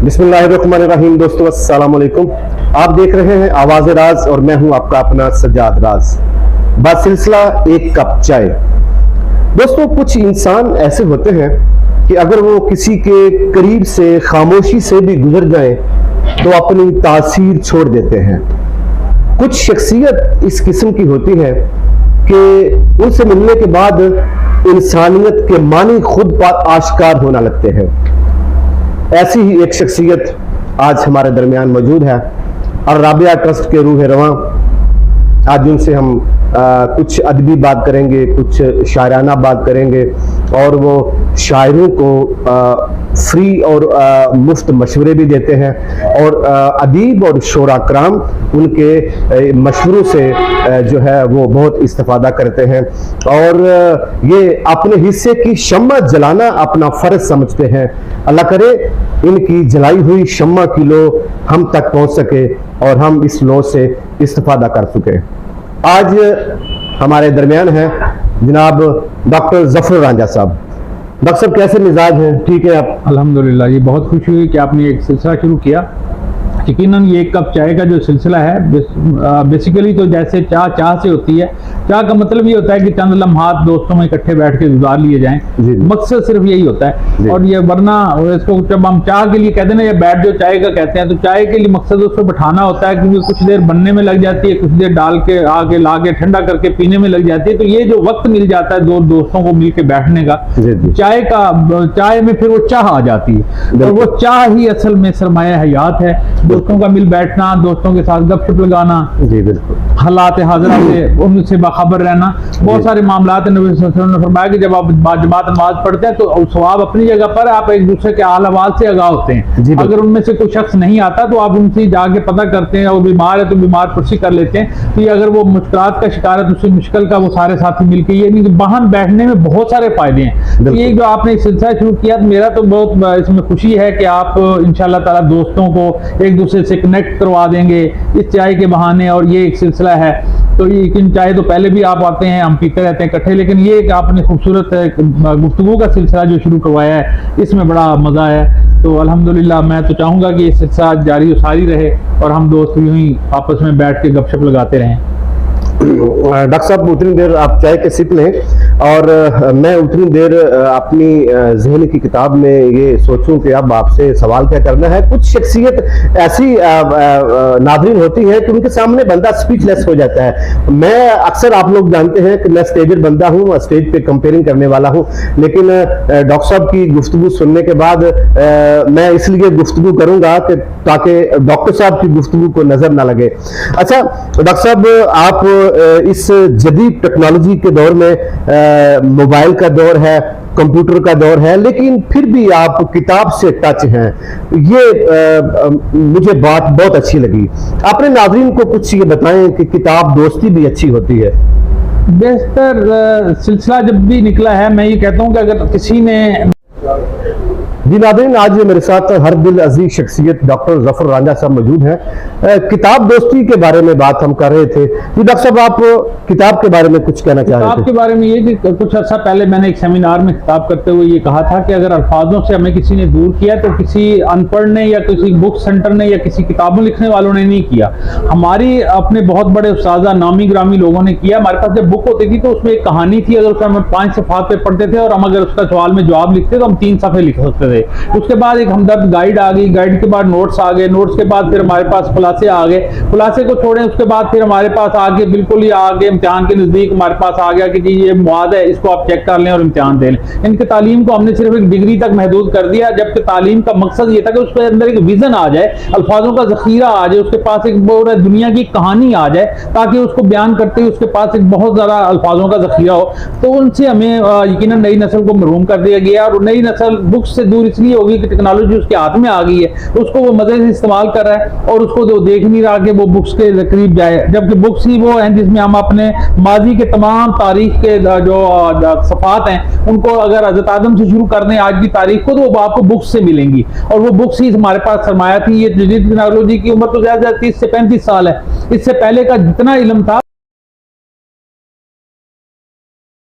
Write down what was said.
बिस्मिल्लाहिर्रहमानिर्रहीम। दोस्तों अस्सलाम वालेकुम। आप देख रहे हैं आवाज़ राज और मैं हूं आपका अपना सज्जाद राज। बासिलसिला एक कप चाय। दोस्तों, कुछ इंसान ऐसे होते हैं कि अगर वो किसी के करीब से खामोशी से भी गुजर जाएं तो अपनी तासीर छोड़ देते हैं। कुछ शख्सियत इस किस्म की होती है कि उनसे मिलने के बाद इंसानियत के मानी खुद पर आश्कार होना लगते हैं। ऐसी ही एक शख्सियत आज हमारे दरमियान मौजूद है और राबिया ट्रस्ट के रूह रवां। आज उनसे हम कुछ अदबी बात करेंगे, कुछ शायराना बात करेंगे और वो शायरों को फ्री और मुफ्त मशवरे भी देते हैं और अदीब और शोरा कराम उनके मशवरों से जो है वो बहुत इस्तेफादा करते हैं और ये अपने हिस्से की शम्मा जलाना अपना फर्ज समझते हैं। अल्लाह करे इनकी जलाई हुई शम्मा की लो हम तक पहुंच सके और हम इस लो से इस्तेफादा कर सके। आज हमारे दरमियान हैं जनाब डॉक्टर जफर रांझा साहब। डॉक्टर साहब कैसे मिजाज हैं? ठीक है आप? अल्हम्दुलिल्लाह। ये बहुत खुशी हुई कि आपने एक सिलसिला शुरू किया। यकीनन ये एक कप चाय का जो सिलसिला है बेसिकली तो जैसे चाह से होती है। चाह का मतलब ये होता है कि चंद लम्हात दोस्तों में इकट्ठे बैठ के गुजार लिए जाएं। मकसद सिर्फ यही होता है। और ये वरना इसको जब हम चाह के लिए कहते हैं ना, ये बैठ जो चाय का कहते हैं, तो चाय के लिए मकसद उसको बिठाना होता है क्योंकि कुछ देर बनने में लग जाती है, कुछ देर डाल के आगे ला के ठंडा करके पीने में लग जाती है। तो ये जो वक्त मिल जाता है दो दोस्तों को मिल के बैठने का, चाय में फिर वो चाह आ जाती है और वो चाह ही असल में सरमाया हयात है। दोस्तों का मिल बैठना, दोस्तों के साथ गपशप लगाना, जी बिल्कुल, हालात हाज़िरा से उनसे बाखबर रहना। बहुत सारे मामलात नबी सल्लल्लाहु अलैहि वसल्लम ने फरमाया कि जब आप जमात नमाज पढ़ते हैं तो सवाब अपनी जगह पर, आप एक दूसरे के हाल अहवाल से आगाह होते हैं। अगर उनमें से कोई शख्स नहीं आता तो आप उनसे जाके पता करते हैं, वो बीमार है तो बीमार पुरसी कर लेते हैं। तो ये अगर वो मुश्किलात का शिकार है तो उससे मुश्किल का वो सारे साथी मिलकर, ये नहीं कि वाहन बैठने में बहुत सारे फायदे हैं। ये जो आपने एक सिलसिला शुरू किया, मेरा तो बहुत इसमें खुशी है कि आप इंशाअल्लाह ताला दोस्तों को एक दूसरे से कनेक्ट करवा देंगे इस चाय के बहाने। और ये एक सिलसिला है तो ये चाय तो पहले भी आप आते हैं, हम पीते रहते हैं इकट्ठे, लेकिन ये एक आपने खूबसूरत गुफ्तगू का सिलसिला जो शुरू करवाया है, इसमें बड़ा मजा है। तो अल्हम्दुलिल्लाह, मैं तो चाहूंगा कि ये सिलसिला जारी सारी रहे और हम दोस्त यूं ही आपस में बैठ के गपशप लगाते रहें। डॉक्टर साहब, उतनी देर आप चाय के सिप लें और मैं उतनी देर अपनी ज़हन की किताब में ये सोचूं कि अब आपसे सवाल क्या करना है। कुछ शख्सियत ऐसी नाज़रीन होती है कि उनके सामने बंदा स्पीचलेस हो जाता है। मैं अक्सर, आप लोग जानते हैं कि मैं स्टेजर बंदा हूँ, स्टेज पे कंपेयरिंग करने वाला हूँ, लेकिन डॉक्टर साहब की गुफ्तगू सुनने के बाद मैं इसलिए गुफ्तगू करूँगा कि ताकि डॉक्टर साहब की गुफ्तगू को नज़र ना लगे। अच्छा डॉक्टर साहब, आप इस जदीद टेक्नोलॉजी के दौर में, मोबाइल का दौर है, कंप्यूटर का दौर है, लेकिन फिर भी आप किताब से टच हैं। ये मुझे बात बहुत अच्छी लगी। अपने नाज़रीन को कुछ ये बताएं कि किताब दोस्ती भी अच्छी होती है। बेहतर सिलसिला जब भी निकला है, मैं ये कहता हूँ कि अगर किसी ने जी नाज़रीन, आज मेरे साथ हर दिल अजीज शख्सियत डॉक्टर जफर रांझा साहब मौजूद हैं। किताब दोस्ती के बारे में बात हम कर रहे थे। जी डॉक्टर साहब, आप किताब के बारे में कुछ कहना चाह रहे थे? किताब के बारे में ये कि कुछ अर्सा पहले मैंने एक सेमिनार में खिताब करते हुए ये कहा था कि अगर अल्फाजों से हमें किसी ने दूर किया तो किसी अनपढ़ ने या किसी बुक सेंटर ने या किसी किताबों लिखने वालों ने नहीं किया, हमारी अपने बहुत बड़े उस्तादा नामी ग्रामी लोगों ने किया। हमारे पास जब बुक होती थी तो उसमें एक कहानी थी, अगर उसमें हम 5 सफ़हात पे पढ़ते थे और हम अगर उसका सवाल में जवाब लिखते तो हम 3 सफ़े लिख सकते थे। उसके बाद एक हमदर्द गाइड आ गई, गाइड के बाद नोट्स आ गए, नोट्स के बाद फिर हमारे पास खुलासे आ गए, खुलासे को छोड़ें उसके बाद फिर हमारे पास आगे बिल्कुल ही आगे इम्तिहान के नजदीक हमारे पास आ गया कि जी ये मुआद है, इसको आप चेक कर लें और इम्तिहान दे लें। इनके तालीम को हमने सिर्फ एक डिग्री तक महदूद कर दिया, जबकि तालीम का मकसद ये था कि उसके अंदर एक विजन आ जाए, अल्फाजों का जखीरा आ जाए, उसके पास एक पूरा दुनिया की कहानी आ जाए, ताकि उसको बयान करते ही उसके पास एक बहुत ज़्यादा अल्फाजों का जखीरा हो। तो उनसे हमें यकीनन नई नस्ल को महरूम कर दिया गया और नई नस्ल बुक्स से दूर इसलिए होगी कि टेक्नोलॉजी उसके हाथ में आ गई है, उसको वो मजे से इस्तेमाल कर रहा है और उसको जो देख नहीं रहा कि वो बुक्स के करीब जाए, जबकि बुक्स ही वो हैं जिसमें हम अपने माजी के तमाम तारीख के जो सफ़ात हैं उनको अगर हज़रत आदम से शुरू कर दें आज की तारीख को, तो वो आपको बुक्स से मिलेंगी और वो बुक्स ही हमारे पास सरमाया थी। ये जदीद टेक्नोलॉजी की उम्र तो ज़्यादा 30 से 35 साल है। इससे पहले का जितना इल्म था